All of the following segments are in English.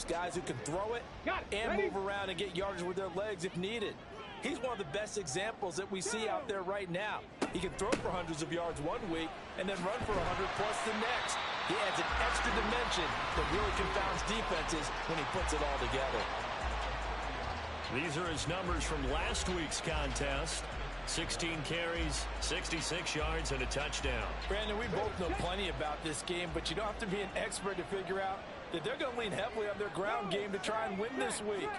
guys who can throw it and move around and get yardage with their legs if needed. He's one of the best examples that we see out there right now. He can throw for hundreds of yards one week and then run for 100+ the next. He adds an extra dimension that really confounds defenses when he puts it all together. These are his numbers from last week's contest. 16 carries, 66 yards, and a touchdown. Brandon, we both know plenty about this game, but you don't have to be an expert to figure out that they're going to lean heavily on their ground game to try and win this week.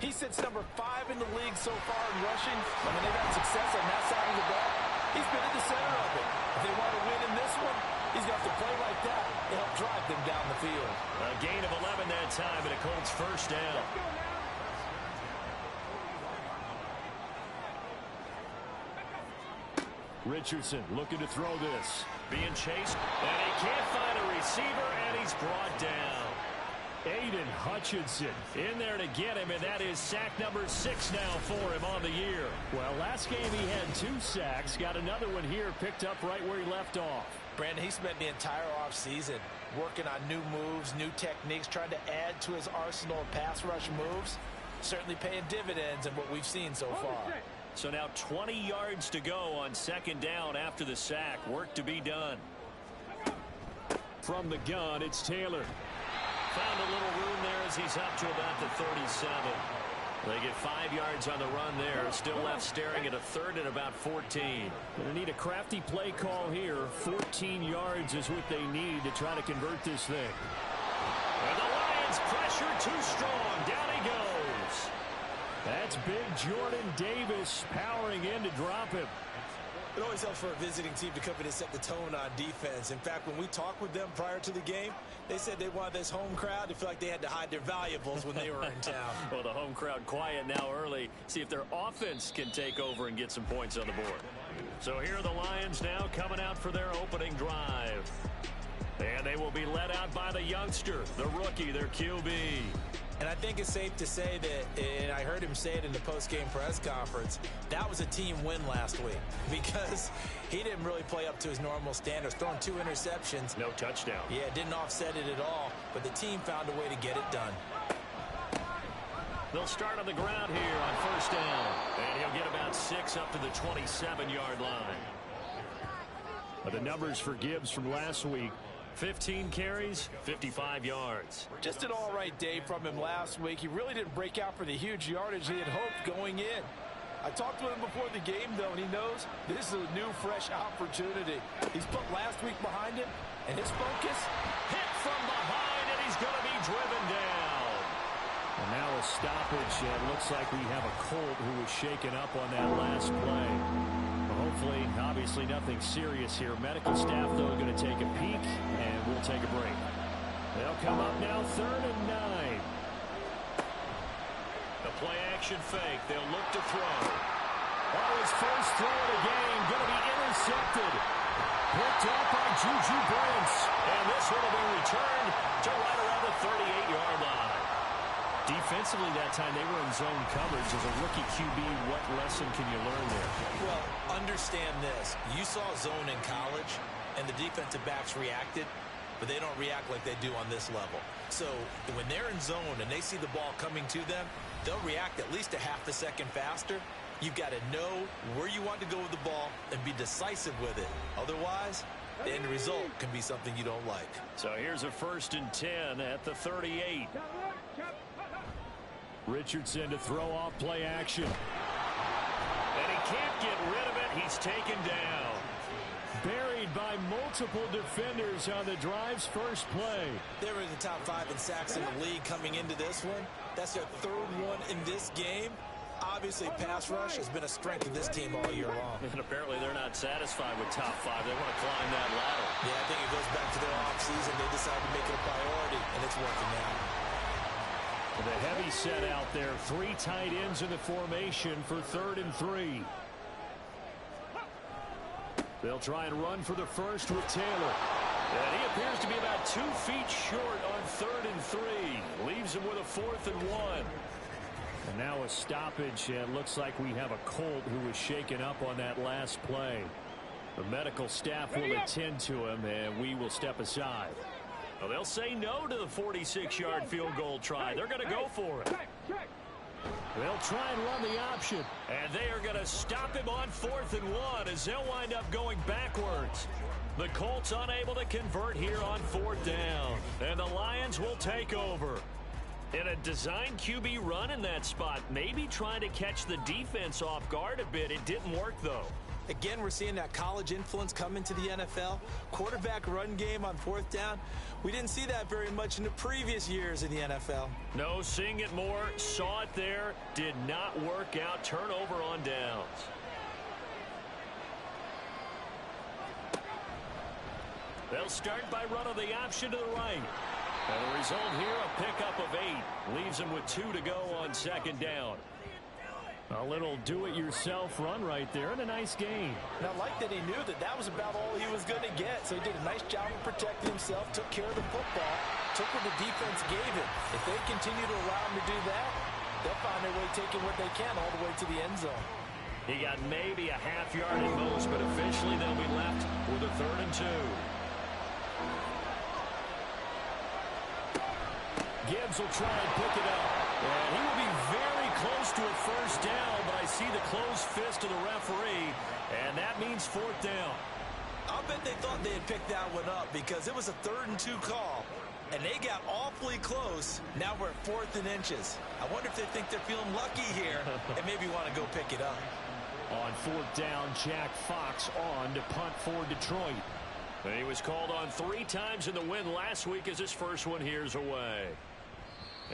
He sits number 5 in the league so far in rushing. I mean, they've had success on that side of the ball. He's been at the center of it. If they want to win in this one, he's got to play like that to help drive them down the field. A gain of 11 that time, and a Colts first down. Richardson looking to throw this. Being chased, and he can't find a receiver, and he's brought down. Aiden Hutchinson in there to get him, and that is sack number 6 now for him on the year. Well, last game he had 2 sacks. Got another one here, picked up right where he left off. Brandon, he spent the entire offseason working on new moves, new techniques, trying to add to his arsenal of pass rush moves. Certainly paying dividends in what we've seen so far. So now 20 yards to go on second down after the sack. Work to be done. From the gun, it's Taylor. Found a little room there as he's up to about the 37. They get 5 yards on the run there. Still left staring at a third and about 14. Going to need a crafty play call here. 14 yards is what they need to try to convert this thing. And the Lions pressure too strong. Down he goes. That's big Jordan Davis powering in to drop him. It always helps for a visiting team to come in and set the tone on defense. In fact, when we talked with them prior to the game, they said they wanted this home crowd to feel like they had to hide their valuables when they were in town. Well, the home crowd quiet now early. See if their offense can take over and get some points on the board. So here are the Lions now coming out for their opening drive. And they will be led out by the youngster, the rookie, their QB. And I think it's safe to say that, and I heard him say it in the post-game press conference, that was a team win last week because he didn't really play up to his normal standards, throwing 2 interceptions. No touchdown. Yeah, didn't offset it at all, but the team found a way to get it done. They'll start on the ground here on first down, and he'll get about 6 up to the 27-yard line. The numbers for Gibbs from last week. 15 carries, 55 yards. Just an all-right day from him last week. He really didn't break out for the huge yardage he had hoped going in. I talked to him before the game, though, and he knows this is a new, fresh opportunity. He's put last week behind him, and his focus hit from behind, and he's going to be driven down. And now a stoppage. Looks like we have a Colt who was shaken up on that last play. Hopefully, obviously nothing serious here. Medical staff, though, going to take a peek, and we'll take a break. They'll come up now, 3rd and 9. The play-action fake. They'll look to throw. Oh, his first throw of the game going to be intercepted. Picked up by Juju Brents. And this one will be returned to right around the 38-yard line. Defensively that time, they were in zone coverage. As a rookie QB, what lesson can you learn there? Well, understand this. You saw zone in college, and the defensive backs reacted, but they don't react like they do on this level. So when they're in zone and they see the ball coming to them, they'll react at least a half a second faster. You've got to know where you want to go with the ball and be decisive with it. Otherwise, the end result can be something you don't like. So here's a 1st and 10 at the 38. Richardson to throw off play action. And he can't get rid of it. He's taken down. Buried by multiple defenders on the drive's first play. They were in the top 5 in sacks in the league coming into this one. That's their 3rd one in this game. Obviously, pass rush has been a strength of this team all year long. And apparently they're not satisfied with top 5. They want to climb that ladder. Yeah, I think it goes back to their offseason. They decided to make it a priority, and it's working now. The heavy set out there. 3 tight ends in the formation for 3rd and 3. They'll try and run for the first with Taylor. And he appears to be about 2 feet short on 3rd and 3. Leaves him with a 4th and 1. And now a stoppage. It looks like we have a Colt who was shaken up on that last play. The medical staff will attend to him, and we will step aside. Well, they'll say no to the 46-yard field goal try. They're going to go for it. They'll try and run the option. And they are going to stop him on 4th and 1 as they'll wind up going backwards. The Colts unable to convert here on 4th down. And the Lions will take over. In a design QB run in that spot, maybe trying to catch the defense off guard a bit. It didn't work, though. Again, we're seeing that college influence come into the NFL. Quarterback run game on 4th down. We didn't see that very much in the previous years in the NFL. No, seeing it more, saw it there, did not work out. Turnover on downs. They'll start by running the option to the right. And the result here, a pickup of 8. Leaves them with 2 to go on 2nd down. A little do-it-yourself run right there and a nice gain. And I like that he knew that that was about all he was going to get. So he did a nice job of protecting himself, took care of the football, took what the defense gave him. If they continue to allow him to do that, they'll find their way taking what they can all the way to the end zone. He got maybe a half yard at most, but officially they'll be left with a 3rd and 2. Gibbs will try and pick it up. And he will be very close to a 1st down, but I see the closed fist of the referee, and that means 4th down. I'll bet they thought they had picked that one up because it was a 3rd and 2 call, and they got awfully close. Now we're at 4th and inches. I wonder if they think they're feeling lucky here and maybe want to go pick it up. On 4th down, Jack Fox on to punt for Detroit. And he was called on 3 times in the win last week as his first one here's away.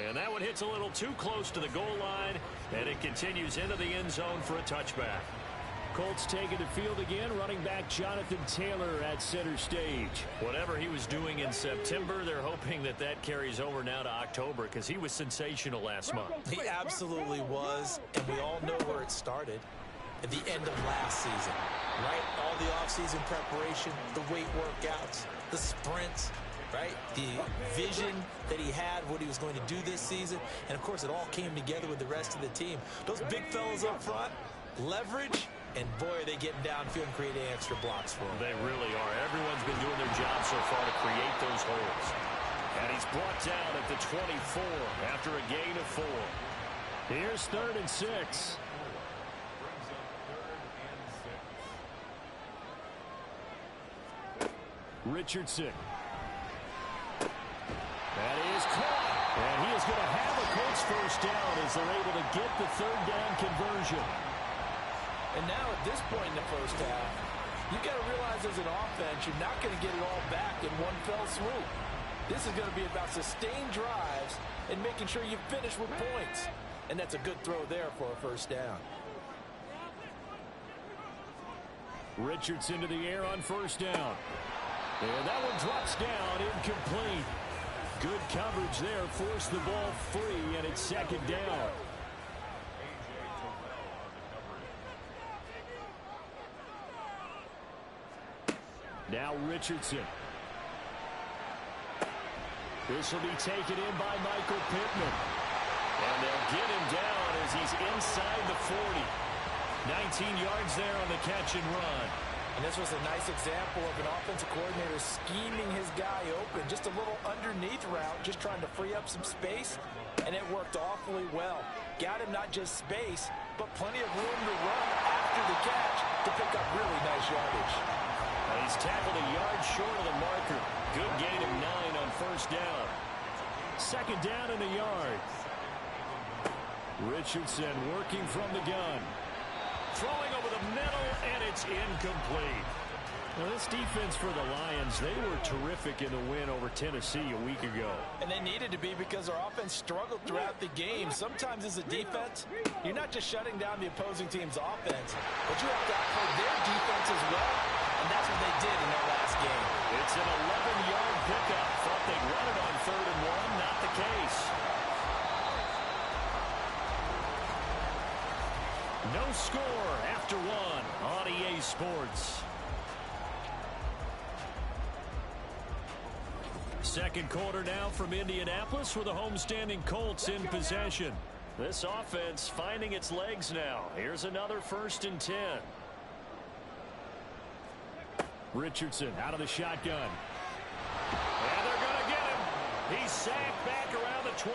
And that one hits a little too close to the goal line, and it continues into the end zone for a touchback. Colts taking the field again, running back Jonathan Taylor at center stage. Whatever he was doing in September, they're hoping that that carries over now to October because he was sensational last month. He absolutely was, and we all know where it started. At the end of last season, right? All the offseason preparation, the weight workouts, the sprints, right? The vision that he had, what he was going to do this season. And, of course, it all came together with the rest of the team. Those big fellas up front, leverage, and, boy, are they getting downfield and creating extra blocks for them. They really are. Everyone's been doing their job so far to create those holes. And he's brought down at the 24 after a gain of 4. Here's 3rd and 6. Richardson. That is caught. And he is going to have a Colts 1st down as they're able to get the 3rd down conversion. And now at this point in the first half, you've got to realize as an offense, you're not going to get it all back in one fell swoop. This is going to be about sustained drives and making sure you finish with points. And that's a good throw there for a 1st down. Richardson to the air on 1st down. And that one drops down, incomplete. Good coverage there, forced the ball free, and it's 2nd down. Now Richardson. This will be taken in by Michael Pittman. And they'll get him down as he's inside the 40. 19 yards there on the catch and run. And this was a nice example of an offensive coordinator scheming his guy open. Just a little underneath route, just trying to free up some space, and it worked awfully well. Got him not just space, but plenty of room to run after the catch to pick up really nice yardage. He's tackled a yard short of the marker. Good gain of 9 on 1st down. 2nd down and a yard. Richardson working from the gun. Throwing over the middle, and it's incomplete. Now, this defense for the Lions, they were terrific in the win over Tennessee a week ago. And they needed to be because our offense struggled throughout the game. Sometimes as a defense, you're not just shutting down the opposing team's offense, but you have to outplay their defense as well, and that's what they did in their last game. It's an 11-yard pickup. Thought they'd run it on 3rd and 1. Not the case. No score after 1 on EA Sports. 2nd quarter now from Indianapolis with the homestanding Colts in possession. This offense finding its legs now. Here's another 1st and 10. Richardson out of the shotgun. And they're going to get He's sacked back around the 28.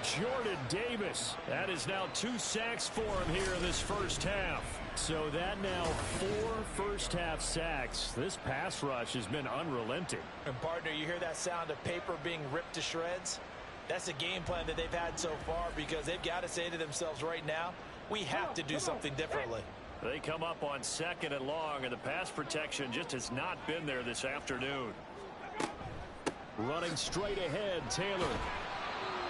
Jordan Davis. That is now 2 sacks for him here in this first half. So that now 4 first-half sacks. This pass rush has been unrelenting. And, partner, you hear that sound of paper being ripped to shreds? That's a game plan that they've had so far because they've got to say to themselves right now, we have to do something differently. They come up on 2nd and long, and the pass protection just has not been there this afternoon. Running straight ahead, Taylor.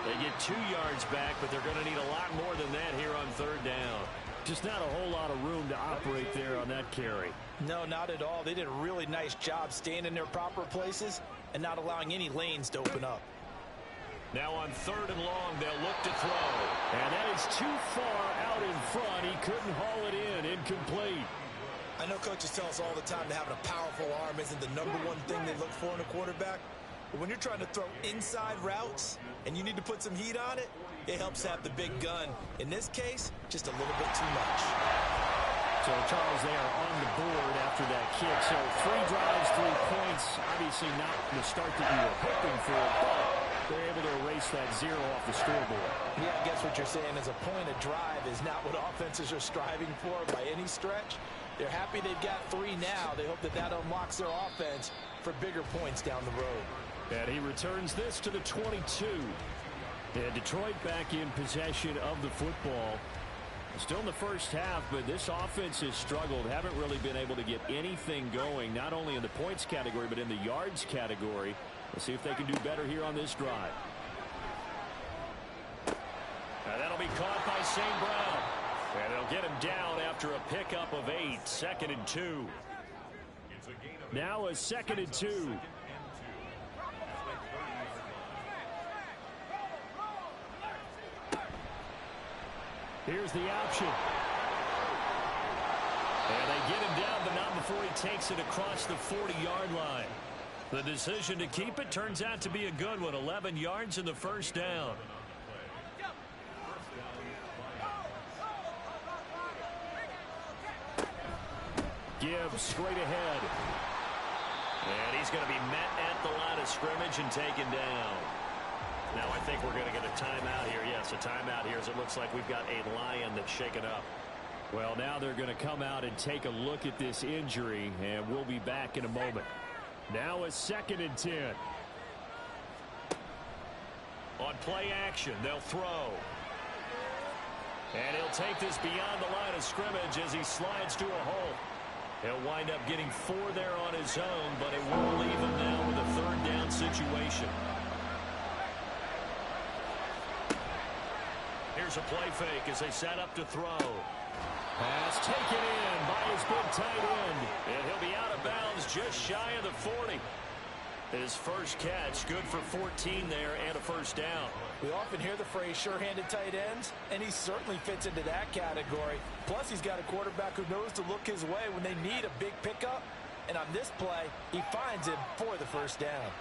They get 2 yards back, but they're going to need a lot more than that here on 3rd down. Just not a whole lot of room to operate there on that carry. No, not at all. They did a really nice job staying in their proper places and not allowing any lanes to open up. Now on 3rd and long, they'll look to throw. And that is too far out in front. He couldn't haul it in. Incomplete. I know coaches tell us all the time that having a powerful arm isn't the #1 thing they look for in a quarterback. But when you're trying to throw inside routes and you need to put some heat on it, it helps have the big gun. In this case, just a little bit too much. So, Charles, they are on the board after that kick. So 3 drives, 3 points. Obviously not the start that you were hoping for, but they're able to erase that 0 off the scoreboard. Yeah, I guess what you're saying is a point of drive is not what offenses are striving for by any stretch. They're happy they've got 3 now. They hope that that unlocks their offense for bigger points down the road. And he returns this to the 22. And Detroit back in possession of the football. Still in the first half, but this offense has struggled. Haven't really been able to get anything going, not only in the points category, but in the yards category. Let's see if they can do better here on this drive. Now that'll be caught by St. Brown. And they'll get him down after a pickup of 8. 2nd and 2. Now a 2nd and 2. Here's the option. And they get him down, but not before he takes it across the 40-yard line. The decision to keep it turns out to be a good one. 11 yards in the first down. Gibbs straight ahead. And he's going to be met at the line of scrimmage and taken down. Now I think we're going to get a timeout here. Yes, a timeout here as it looks like we've got a Lion that's shaken up. Well, now they're going to come out and take a look at this injury, and we'll be back in a moment. Now a 2nd and 10. On play action, they'll throw. And he'll take this beyond the line of scrimmage as he slides to a hole. He'll wind up getting 4 there on his own, but it won't leave him now with a 3rd down situation. Here's a play fake as they set up to throw. Pass taken in by his big tight end. And he'll be out of bounds just shy of the 40. His first catch, good for 14 there and a first down. We often hear the phrase sure-handed tight ends, and he certainly fits into that category. Plus, he's got a quarterback who knows to look his way when they need a big pickup. And on this play, he finds him for the first down.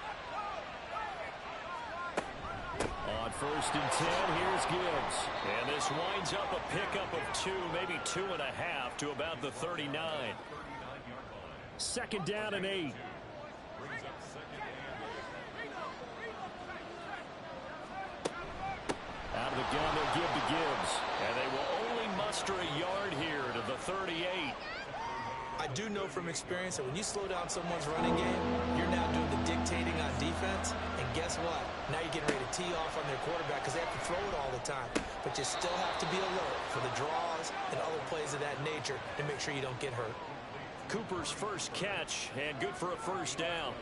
On 1st and 10, here's Gibbs. And this winds up a pickup of 2, maybe 2.5 to about the 39. 2nd down and 8. Out of the gun, they'll give to Gibbs. And they will only muster a yard here to the 38. I do know from experience that when you slow down someone's running game, you're now doing the dictating on defense. And guess what? Now you're getting ready to tee off on their quarterback because they have to throw it all the time. But you still have to be alert for the draws and other plays of that nature to make sure you don't get hurt. Cooper's first catch, and good for a first down.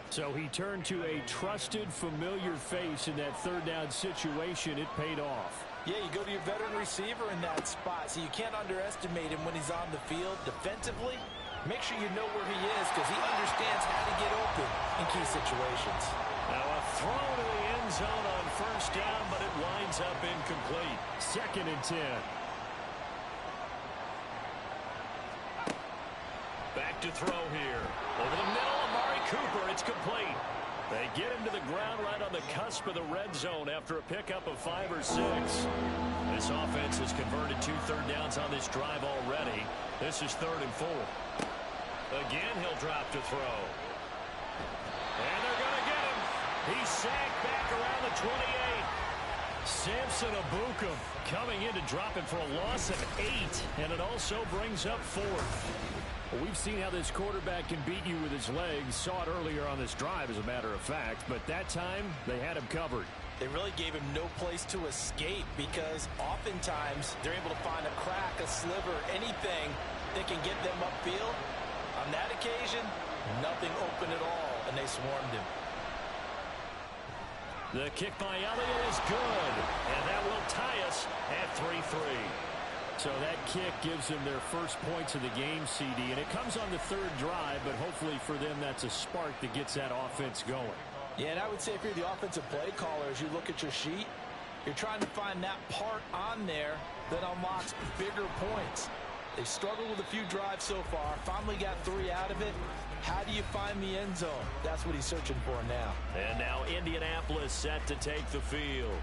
So he turned to a trusted, familiar face in that 3rd down situation. It paid off. Yeah, you go to your veteran receiver in that spot, so you can't underestimate him when he's on the field defensively. Make sure you know where he is because he understands how to get open in key situations. Now a throw to the end zone on first down, but it winds up incomplete. 2nd and 10. Back to throw here. Over the middle, Amari Cooper. It's complete. They get him to the ground right on the cusp of the red zone after a pickup of 5 or 6. This offense has converted 2 third downs on this drive already. This is 3rd and 4. Again, he'll drop to throw. And they're going to get him. He's sacked back around the 28. Samson Ebukam coming in to drop him for a loss of 8, and it also brings up 4th. Well, we've seen how this quarterback can beat you with his legs. Saw it earlier on this drive, as a matter of fact, but that time they had him covered. They really gave him no place to escape because oftentimes they're able to find a crack, a sliver, anything that can get them upfield. On that occasion, nothing open at all, and they swarmed him. The kick by Elliott is good, and that will tie us at 3-3. So that kick gives them their first points of the game, CD, and it comes on the 3rd drive, but hopefully for them that's a spark that gets that offense going. Yeah, and I would say if you're the offensive play caller, as you look at your sheet, you're trying to find that part on there that unlocks bigger points. They've struggled with a few drives so far, finally got 3 out of it. How do you find the end zone? That's what he's searching for now. And now Indianapolis set to take the field.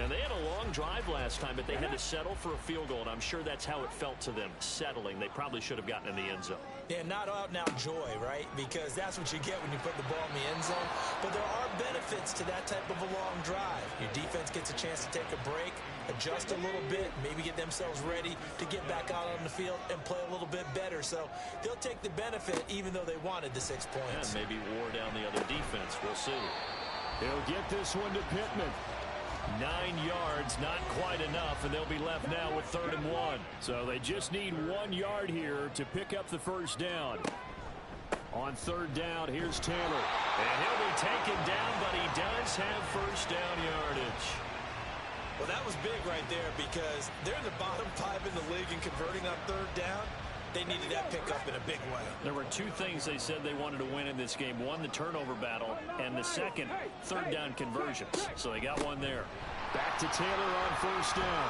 And they had a long drive last time, but they had to settle for a field goal, and I'm sure that's how it felt to them, settling. They probably should have gotten in the end zone. Yeah, not out-and-out joy, right? Because that's what you get when you put the ball in the end zone. But there are benefits to that type of a long drive. Your defense gets a chance to take a break, adjust a little bit, maybe get themselves ready to get back out on the field and play a little bit better. So they'll take the benefit even though they wanted the 6 points. And maybe wore down the other defense. We'll see. He'll get this one to Pittman. 9 yards, not quite enough, and they'll be left now with 3rd and 1. So they just need 1 yard here to pick up the first down. On 3rd down, here's Taylor. And he'll be taken down, but he does have first down yardage. Well, that was big right there because they're in the bottom 5 in the league in converting on 3rd down. They needed that pickup in a big way. There were 2 things they said they wanted to win in this game. One, the turnover battle, and the second, 3rd down conversions. So they got one there. Back to Taylor on first down.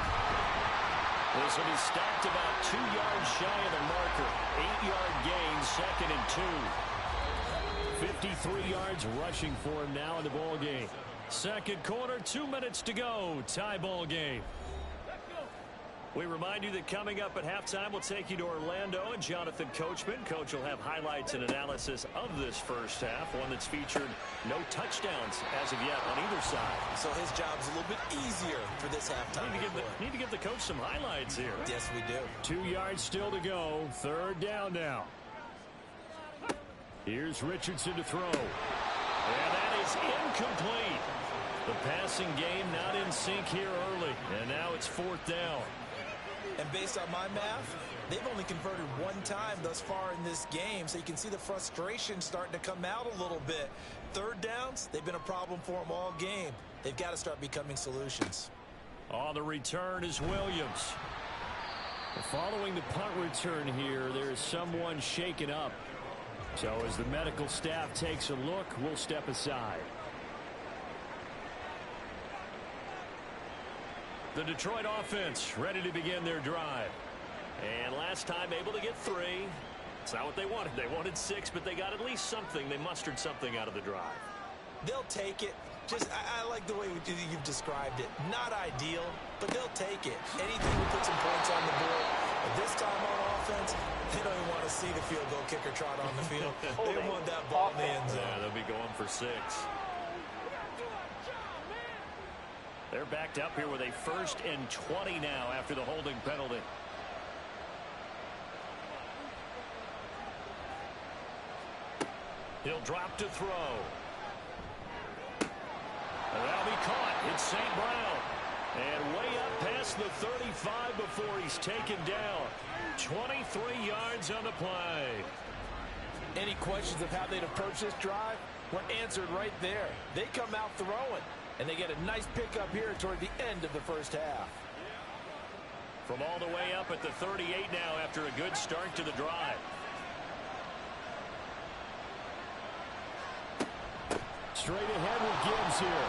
This one is stopped about 2 yards shy of the marker. 8-yard gain, 2nd and 2. 53 yards rushing for him now in the ball game. Second quarter, 2 minutes to go. Tie ball game. We remind you that coming up at halftime, we'll take you to Orlando and Jonathan Coachman. Coach will have highlights and analysis of this first half, one that's featured no touchdowns as of yet on either side. So his job's a little bit easier for this halftime. Need to give the coach some highlights here. Yes, we do. 2 yards still to go. 3rd down now. Here's Richardson to throw. And that is incomplete. The passing game not in sync here early. And now it's 4th down. And based on my math, they've only converted 1 time thus far in this game, so you can see the frustration starting to come out a little bit. 3rd downs, they've been a problem for them all game. They've got to start becoming solutions. On the return is Williams. Following the punt return here, there is someone shaken up. So as the medical staff takes a look, we'll step aside. The Detroit offense ready to begin their drive. And last time able to get 3. It's not what they wanted. They wanted 6, but they got at least something. They mustered something out of the drive. They'll take it. I like the way you've described it. Not ideal, but they'll take it. Anything to put some points on the board. But this time on offense, they don't even want to see the field goal kicker trot on the field. They want that ball in the end zone. Yeah, they'll be going for 6. They're backed up here with a 1st and 20 now after the holding penalty. He'll drop to throw. And that'll be caught. It's St. Brown. And way up past the 35 before he's taken down. 23 yards on the play. Any questions of how they'd approach this drive were answered right there. They come out throwing. And they get a nice pickup here toward the end of the first half. From all the way up at the 38 now after a good start to the drive. Straight ahead with Gibbs here.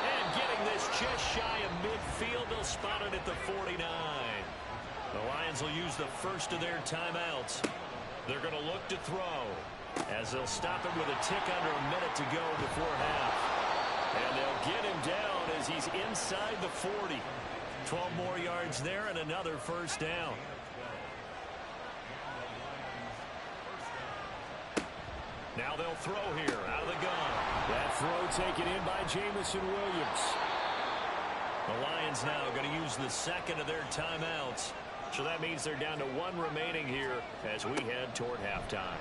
And getting this just shy of midfield, they'll spot it at the 49. The Lions will use the first of their timeouts. They're going to look to throw, as they'll stop him with a tick under a minute to go before half. And they'll get him down as he's inside the 40. 12 more yards there and another first down. Now they'll throw here out of the gun. That throw taken in by Jameson Williams. The Lions now going to use the second of their timeouts. So that means they're down to one remaining here as we head toward halftime.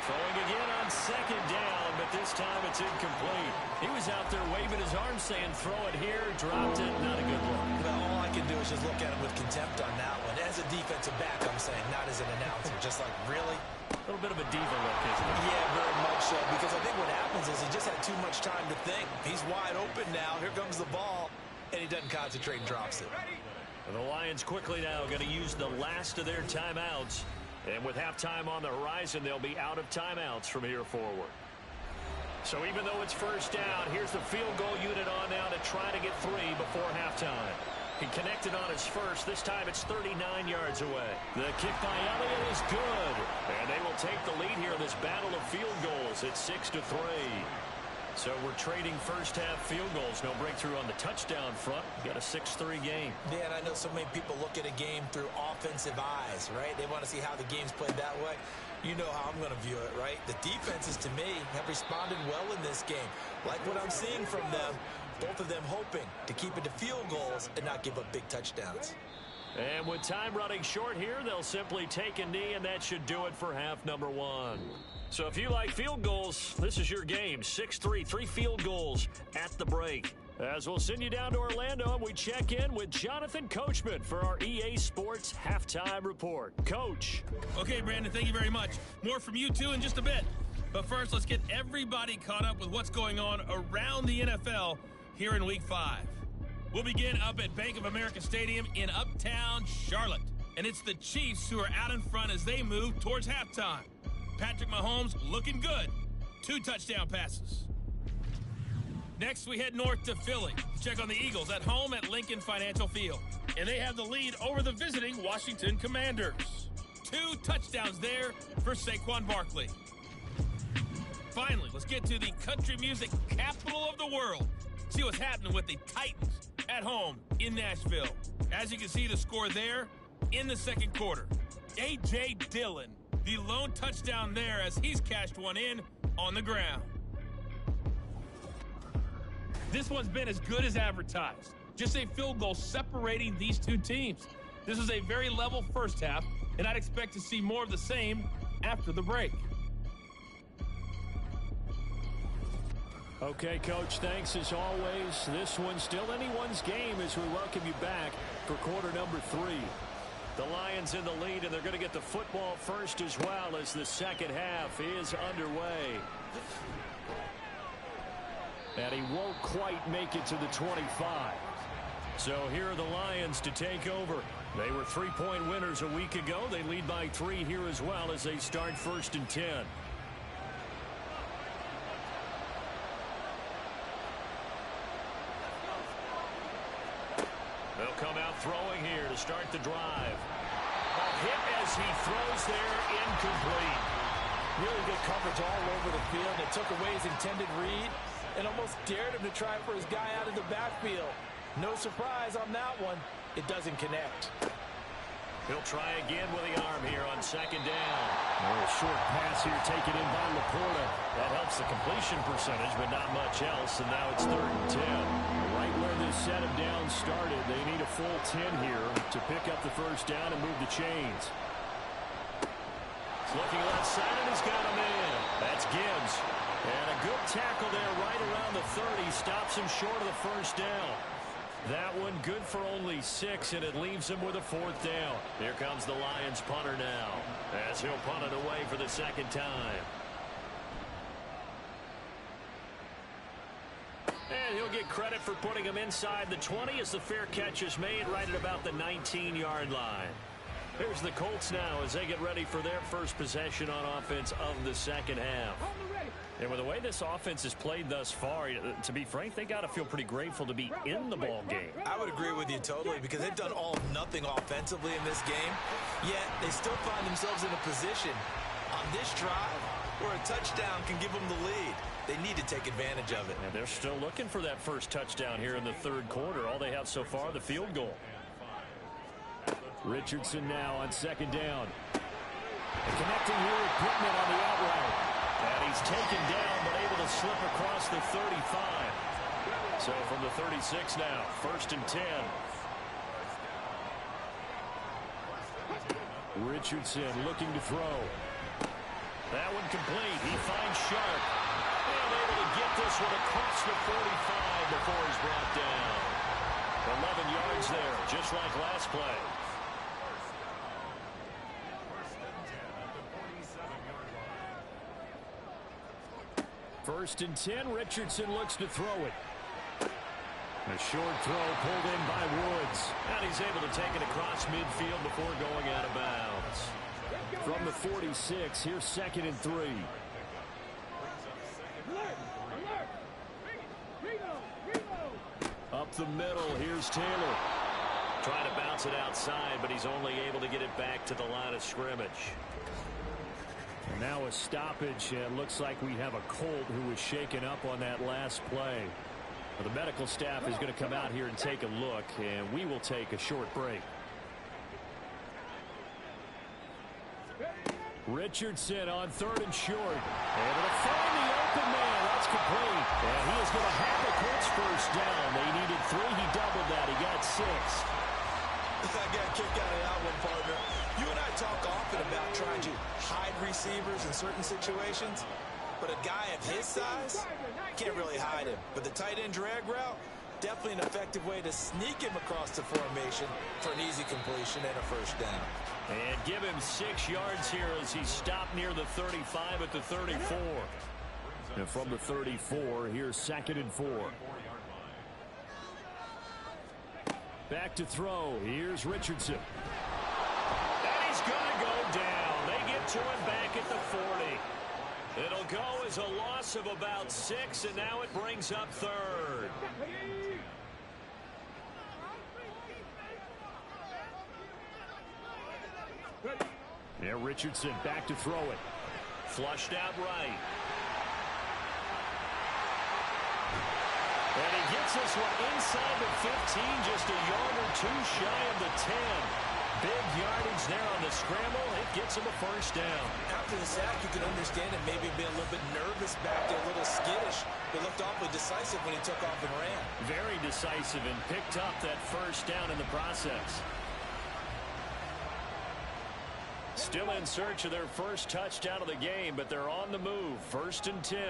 Throwing again on second down, but this time it's incomplete. He was out there waving his arms saying throw it here, dropped it, not a good look. Well, all I can do is just look at him with contempt on that one. As a defensive back, I'm saying, not as an announcer. Just like, really? A little bit of a diva look, isn't it? Yeah, very much so, because I think what happens is he just had too much time to think. He's wide open now. Here comes the ball, and he doesn't concentrate and drops it. The Lions quickly now going to use the last of their timeouts. And with halftime on the horizon, they'll be out of timeouts from here forward. So even though it's first down, here's the field goal unit on now to try to get 3 before halftime. He connected on his first. This time it's 39 yards away. The kick by Elliott is good. And they will take the lead here in this battle of field goals. It's 6-3. So we're trading first-half field goals. No breakthrough on the touchdown front. Got a 6-3 game. Yeah, and I know so many people look at a game through offensive eyes, right? They want to see how the game's played that way. You know how I'm going to view it, right? The defenses, to me, have responded well in this game. Like what I'm seeing from them, both of them hoping to keep it to field goals and not give up big touchdowns. And with time running short here, they'll simply take a knee, and that should do it for half number 1. So if you like field goals, this is your game. 6-3, 3 field goals at the break. As we'll send you down to Orlando, and we check in with Jonathan Coachman for our EA Sports Halftime Report. Coach. Okay, Brandon, thank you very much. More from you two in just a bit. But first, let's get everybody caught up with what's going on around the NFL here in Week 5. We'll begin up at Bank of America Stadium in Uptown Charlotte. And it's the Chiefs who are out in front as they move towards halftime. Patrick Mahomes looking good. 2 touchdown passes. Next, we head north to Philly. Check on the Eagles at home at Lincoln Financial Field. And they have the lead over the visiting Washington Commanders. 2 touchdowns there for Saquon Barkley. Finally, let's get to the country music capital of the world. See what's happening with the Titans at home in Nashville. As you can see, the score there in the second quarter. A.J. Dillon, the lone touchdown there as he's cashed one in on the ground. This one's been as good as advertised. Just a field goal separating these two teams. This is a very level first half, and I'd expect to see more of the same after the break. Okay, Coach, thanks as always. This one's still anyone's game as we welcome you back for quarter number 3. The Lions in the lead, and they're going to get the football first as well as the second half is underway. And he won't quite make it to the 25. So here are the Lions to take over. They were 3-point winners a week ago. They lead by 3 here as well as they start 1st and 10. They'll come out throwing here to start the drive. A hit as he throws there, incomplete. Really good coverage all over the field. It took away his intended read and almost dared him to try for his guy out of the backfield. No surprise on that one. It doesn't connect. He'll try again with the arm here on second down. A short pass here taken in by Laporta. That helps the completion percentage, but not much else, and now it's 3rd and 10. Right where this set of downs started, they need a full 10 here to pick up the first down and move the chains. He's looking left side, and he's got him in. That's Gibbs. And a good tackle there right around the 30. Stops him short of the first down. That one good for only 6, and it leaves him with a 4th down. Here comes the Lions punter now as he'll punt it away for the second time. And he'll get credit for putting him inside the 20 as the fair catch is made right at about the 19-yard line. Here's the Colts now as they get ready for their first possession on offense of the second half. And with the way this offense has played thus far, to be frank, they got to feel pretty grateful to be in the ball game. I would agree with you totally because they've done all or nothing offensively in this game, yet they still find themselves in a position on this drive where a touchdown can give them the lead. They need to take advantage of it. And they're still looking for that first touchdown here in the 3rd quarter. All they have so far, the field goal. Richardson now on second down. And connecting here with Pittman on the out route. And he's taken down, but able to slip across the 35. So from the 36 now, 1st and 10. Richardson looking to throw. That one complete. He finds Sharp. And able to get this one across the 45 before he's brought down. 11 yards there, just like last play. First and 10, Richardson looks to throw it. A short throw pulled in by Woods. And he's able to take it across midfield before going out of bounds. From the 46, here's 2nd and 3. Up the middle, here's Taylor. Trying to bounce it outside, but he's only able to get it back to the line of scrimmage. And now a stoppage, and looks like we have a Colt who was shaken up on that last play. Well, the medical staff is going to come out here and take a look, and we will take a short break. Richardson on 3rd and short. Able to find the open man. That's complete. And he is going to have the Colts first down. They needed 3. He doubled that. He got 6. I got a kick out of that one, partner. You and I talk often about trying to hide receivers in certain situations, but a guy of his size can't really hide him. But the tight end drag route, definitely an effective way to sneak him across the formation for an easy completion and a first down. And give him 6 yards here as he stopped near the 35 at the 34. And from the 34, here's 2nd and 4. Back to throw. Here's Richardson. And he's going to go down. They get to him back at the 40. It'll go as a loss of about 6, and now it brings up 3rd. Yeah, Richardson back to throw it. Flushed out right. And he gets this one inside the 15, just a yard or 2 shy of the 10. Big yardage there on the scramble. It gets him a first down. After the sack, you can understand it maybe being a little bit nervous back there, a little skittish, but looked awfully decisive when he took off and ran. Very decisive and picked up that first down in the process. Still in search of their first touchdown of the game, but they're on the move. 1st and 10.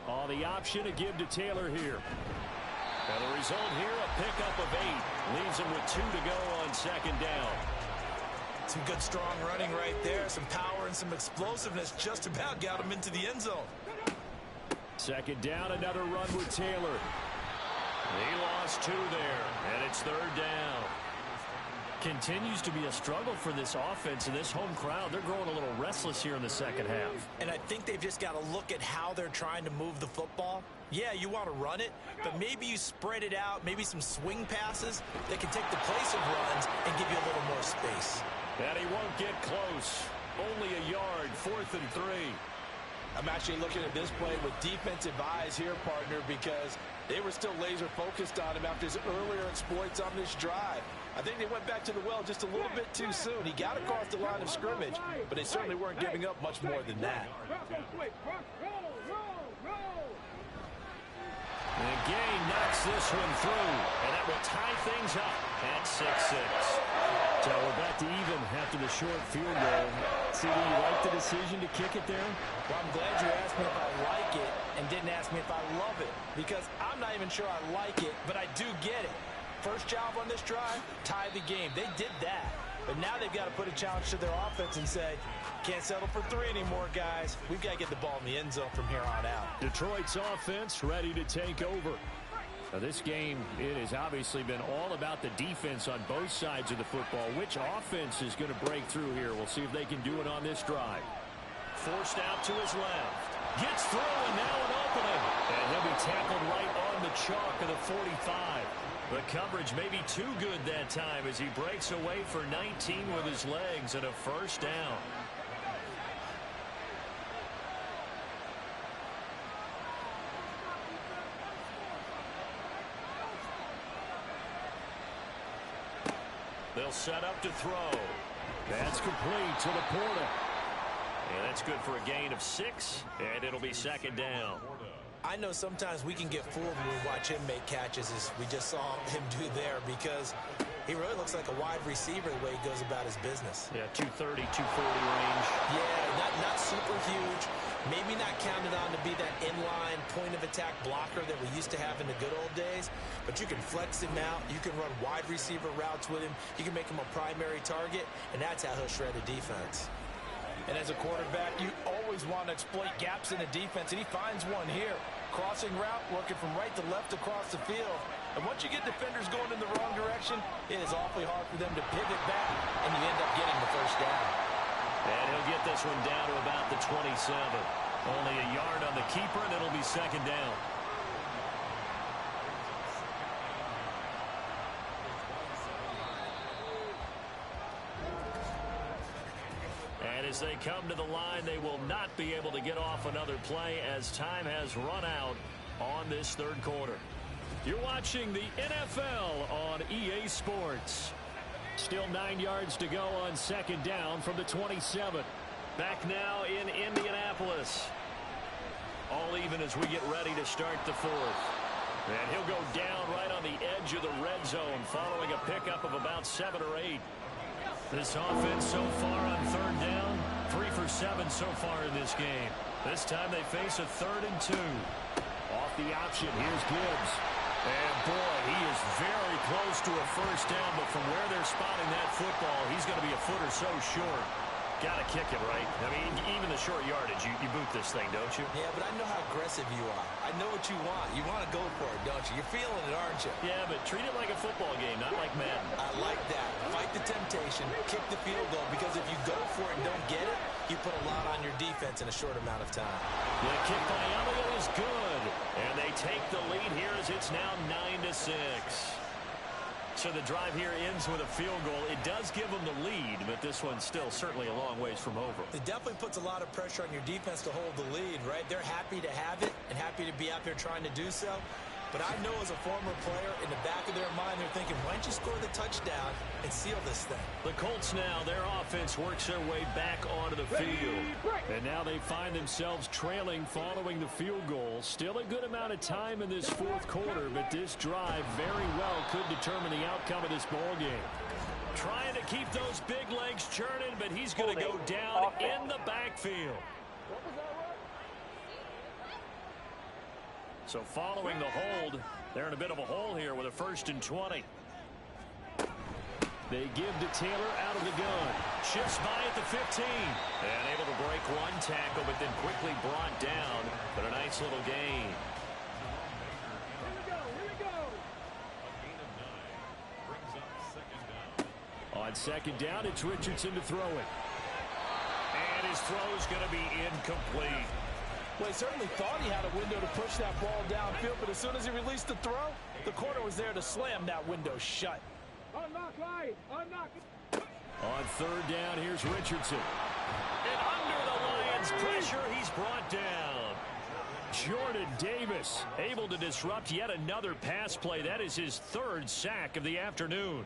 Oh, the option to give to Taylor here. And the result here, a pickup of 8. Leaves him with 2 to go on 2nd down. Some good strong running right there. Some power and some explosiveness just about got him into the end zone. 2nd down, another run with Taylor. He lost 2 there, and it's 3rd down. Continues to be a struggle for this offense and this home crowd. They're growing a little restless here in the second half. And I think they've just got to look at how they're trying to move the football. Yeah, you want to run it, but maybe you spread it out, maybe some swing passes that can take the place of runs and give you a little more space. And he won't get close. Only a yard, 4th and 3. I'm actually looking at this play with defensive eyes here, partner, because they were still laser focused on him after his earlier exploits on this drive. I think they went back to the well just a little bit too soon. He got across the line of scrimmage, but they certainly weren't giving up much more than that. And Gay knocks this one through, and that will tie things up at 6-6. So we're back to even after the short field goal. CD, you like the decision to kick it there? Well, I'm glad you asked me if I like it and didn't ask me if I love it, because I'm not even sure I like it, but I do get it. First job on this drive, tie the game. They did that. But now they've got to put a challenge to their offense and say, can't settle for 3 anymore, guys. We've got to get the ball in the end zone from here on out. Detroit's offense ready to take over. Now this game, it has obviously been all about the defense on both sides of the football. Which offense is going to break through here? We'll see if they can do it on this drive. Forced out to his left. Gets through, and now an opening. And he'll be tackled right on the chalk of the 45. The coverage may be too good that time as he breaks away for 19 with his legs and a first down. They'll set up to throw. That's complete to Laporta. And that's good for a gain of 6, and it'll be second down. I know sometimes we can get fooled when we watch him make catches, as we just saw him do there, because he really looks like a wide receiver the way he goes about his business. Yeah, 230, 240 range. Yeah, not super huge. Maybe not counted on to be that inline point-of-attack blocker that we used to have in the good old days, but you can flex him out. You can run wide receiver routes with him. You can make him a primary target, and that's how he'll shred a defense. And as a quarterback, you always want to exploit gaps in the defense, and he finds one here. Crossing route, working from right to left across the field. And once you get defenders going in the wrong direction, it is awfully hard for them to pivot back, and you end up getting the first down. And he'll get this one down to about the 27. Only a yard on the keeper, and it'll be second down. And as they come to the line, they will not be able to get off another play as time has run out on this third quarter. You're watching the NFL on EA Sports. Still 9 yards to go on second down from the 27. Back now in Indianapolis. All even as we get ready to start the fourth. And he'll go down right on the edge of the red zone following a pickup of about 7 or 8. This offense so far on third down, 3 for 7 so far in this game. This time they face a 3rd and 2. Off the option, here's Gibbs. And boy, he is very close to a first down, but from where they're spotting that football, he's going to be a foot or so short. Got to kick it, right? I mean, even the short yardage, you boot this thing, don't you? Yeah, but I know how aggressive you are. I know what you want. You want to go for it, don't you? You're feeling it, aren't you? Yeah, but treat it like a football game, not like Madden. I like that. Fight the temptation. Kick the field goal, because if you go for it and don't get it, you put a lot on your defense in a short amount of time. The kick by Elliott is good. And they take the lead here as it's now 9-6. So the drive here ends with a field goal. It does give them the lead, but this one's still certainly a long ways from over. It definitely puts a lot of pressure on your defense to hold the lead, right? They're happy to have it and happy to be out there trying to do so. But I know as a former player, in the back of their mind, they're thinking, why don't you score the touchdown and seal this thing? The Colts now, their offense works their way back onto the field. And now they find themselves trailing following the field goal. Still a good amount of time in this fourth quarter, but this drive very well could determine the outcome of this ball game. Trying to keep those big legs churning, but he's going to go down in the backfield. So following the hold, they're in a bit of a hole here with a 1st and 20. They give to Taylor out of the gun. Shifts by at the 15. And able to break one tackle, but then quickly brought down. But a nice little gain. On second down, it's Richardson to throw it. And his throw's going to be incomplete. Well, he certainly thought he had a window to push that ball downfield, but as soon as he released the throw, the corner was there to slam that window shut. On third down, here's Richardson. And under the Lions' pressure, he's brought down. Jordan Davis able to disrupt yet another pass play. That is his 3rd sack of the afternoon.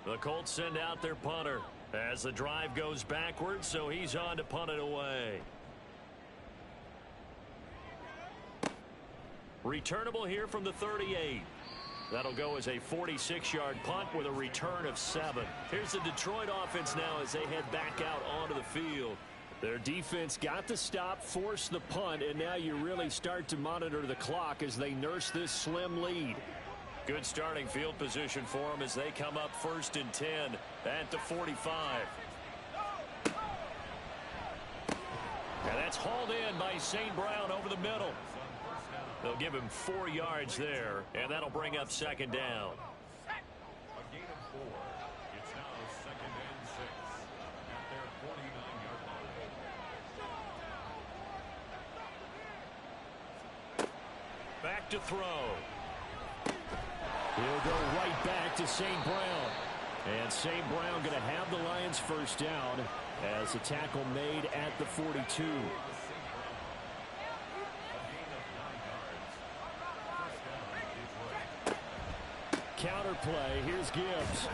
The Colts send out their punter as the drive goes backwards, so he's on to punt it away. Returnable here from the 38. That'll go as a 46-yard punt with a return of 7. Here's the Detroit offense now as they head back out onto the field. Their defense got the stop, forced the punt, and now you really start to monitor the clock as they nurse this slim lead. Good starting field position for them as they come up 1st and 10 at the 45. And that's hauled in by St. Brown over the middle. They'll give him 4 yards there, and that'll bring up second down. A gain of 4. It's now 2nd and 6 at their 49-yard line. Back to throw. He'll go right back to St. Brown. And St. Brown going to have the Lions first down as a tackle made at the 42. Counter play. Here's Gibbs.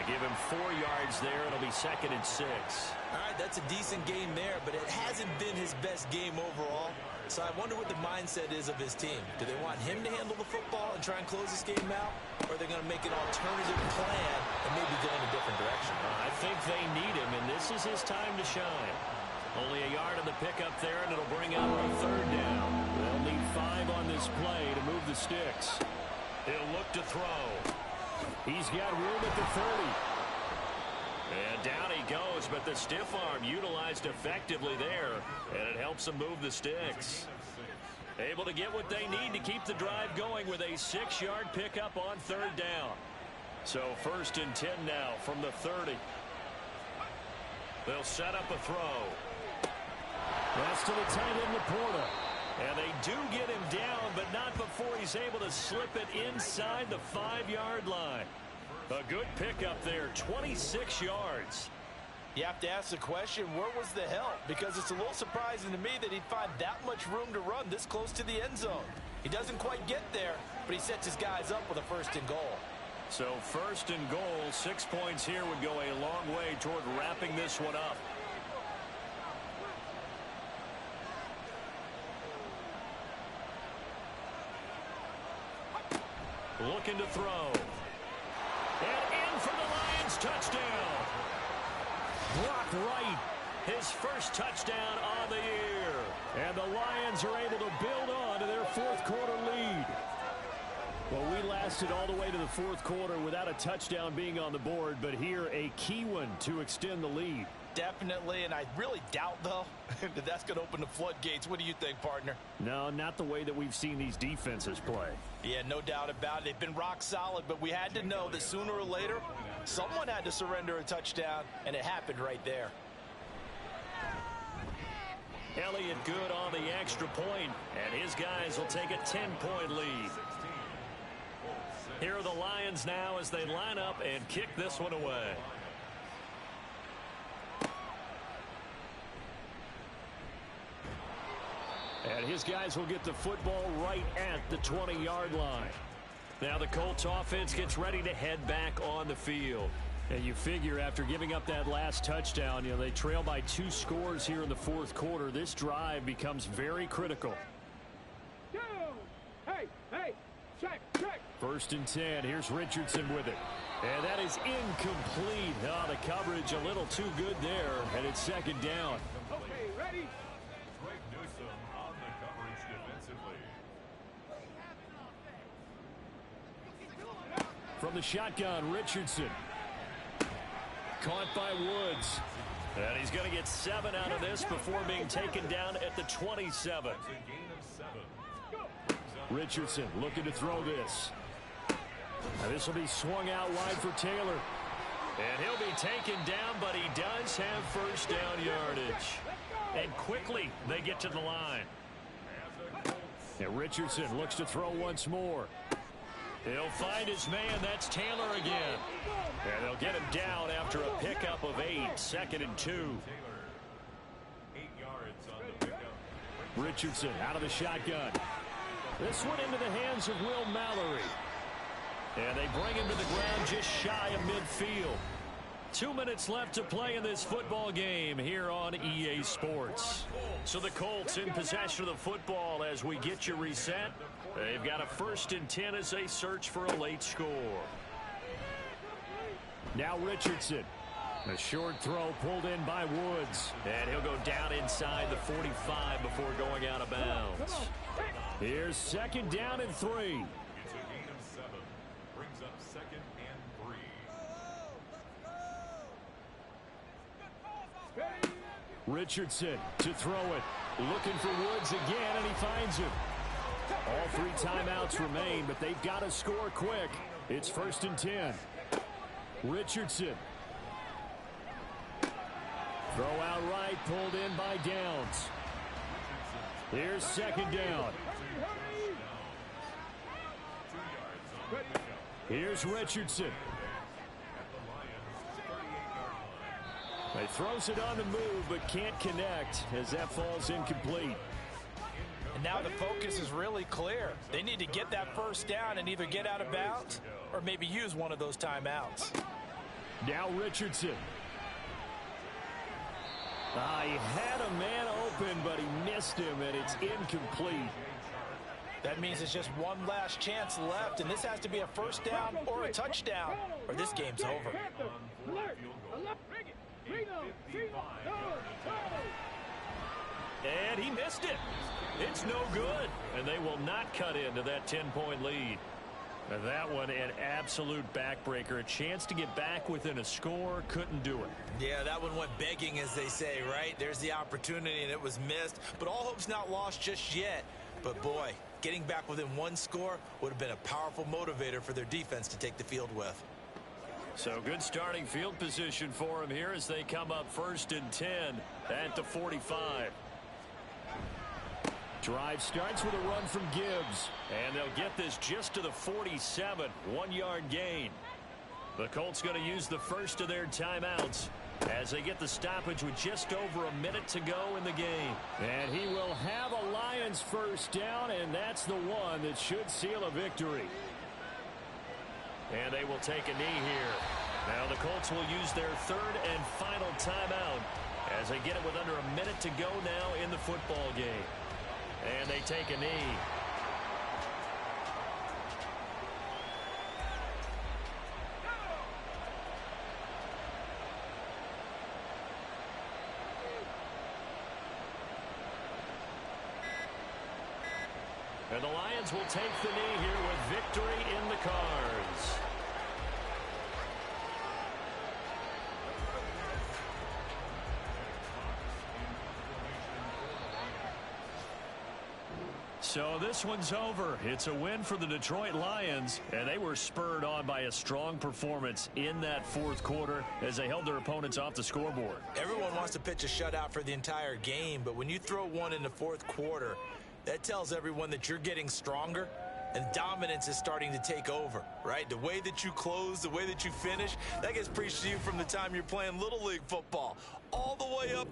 They give him 4 yards there. It'll be 2nd and 6. All right, that's a decent game there, but it hasn't been his best game overall. So I wonder what the mindset is of his team. Do they want him to handle the football and try and close this game out? Or are they going to make an alternative plan and maybe go in a different direction? I think they need him, and this is his time to shine. Only a yard on the pickup there, and it'll bring up a 3rd down. They'll need 5 on this play to move the sticks. He'll look to throw. He's got room at the 30. And down he goes, but the stiff arm utilized effectively there, and it helps them move the sticks. Able to get what they need to keep the drive going with a 6-yard pickup on 3rd down. So 1st and 10 now from the 30. They'll set up a throw. That's to the tight end, Laporta. And they do get him down, but not before he's able to slip it inside the 5-yard line. A good pickup there, 26 yards. You have to ask the question, where was the help? Because it's a little surprising to me that he'd find that much room to run this close to the end zone. He doesn't quite get there, but he sets his guys up with a 1st and goal. So 1st and goal, 6 points here would go a long way toward wrapping this one up. Looking to throw. And in for the Lions, touchdown. Brock Wright, his first touchdown on the year. And the Lions are able to build on to their 4th quarter lead. Well, we lasted all the way to the 4th quarter without a touchdown being on the board, but here a key one to extend the lead. Definitely, and I really doubt, though, that that's going to open the floodgates. What do you think, partner? No, not the way that we've seen these defenses play. Yeah, no doubt about it. They've been rock solid, but we had to know that sooner or later, someone had to surrender a touchdown, and it happened right there. Elliott good on the extra point, and his guys will take a 10-point lead. Here are the Lions now as they line up and kick this one away. And his guys will get the football right at the 20-yard line. Now the Colts offense gets ready to head back on the field. And you figure after giving up that last touchdown, they trail by 2 scores here in the 4th quarter. This drive becomes very critical. Hey, check. 1st and 10. Here's Richardson with it. And that is incomplete. Oh, the coverage a little too good there, and it's 2nd down. Okay, ready? Greg Newsome on the coverage defensively. From the shotgun, Richardson. Caught by Woods. And he's going to get 7 out of this before being taken down at the 27. It's a gain of 7. Richardson looking to throw this. And this will be swung out wide for Taylor. And he'll be taken down, but he does have 1st down yardage. And quickly they get to the line. And Richardson looks to throw once more. He'll find his man. That's Taylor again. And they'll get him down after a pickup of 8. 2nd and 2. 8 yards on the pickup. Richardson out of the shotgun. This one into the hands of Will Mallory. And they bring him to the ground just shy of midfield. 2 minutes left to play in this football game here on EA Sports. So the Colts in possession of the football as we get you reset. They've got a 1st and 10 as they search for a late score. Now Richardson. A short throw pulled in by Woods. And he'll go down inside the 45 before going out of bounds. Here's 2nd down and 3. It's a gain of 7. Brings up 2nd and 3. Richardson to throw it. Looking for Woods again, and he finds him. All 3 timeouts remain, but they've got to score quick. It's 1st and 10. Richardson. Throw out right, pulled in by Downs. Here's 2nd down. Here's Richardson. He throws it on the move, but can't connect as that falls incomplete. And now the focus is really clear. They need to get that 1st down and either get out of bounds or maybe use one of those timeouts. Now Richardson. He had a man open, but he missed him, and it's incomplete. That means it's just one last chance left, and this has to be a first down or a touchdown, or this game's over. And he missed it. It's no good, and they will not cut into that 10-point lead. And that one, an absolute backbreaker. A chance to get back within a score, couldn't do it. Yeah, that one went begging, as they say, right? There's the opportunity, and it was missed. But all hope's not lost just yet. But, boy, getting back within one score would have been a powerful motivator for their defense to take the field with. So good starting field position for them here as they come up 1st and 10 at the 45. Drive starts with a run from Gibbs. And they'll get this just to the 47, 1-yard gain. The Colts going to use the first of their timeouts as they get the stoppage with just over a minute to go in the game. And he will have a Lions first down, and that's the one that should seal a victory. And they will take a knee here. Now the Colts will use their 3rd and final timeout as they get it with under a minute to go now in the football game. And they take a knee. And the Lions will take the knee here with victory in the cards. So this one's over. It's a win for the Detroit Lions, and they were spurred on by a strong performance in that 4th quarter as they held their opponents off the scoreboard. Everyone wants to pitch a shutout for the entire game, but when you throw one in the 4th quarter, that tells everyone that you're getting stronger and dominance is starting to take over, right? The way that you close, the way that you finish, that gets preached to you from the time you're playing Little League football all the way up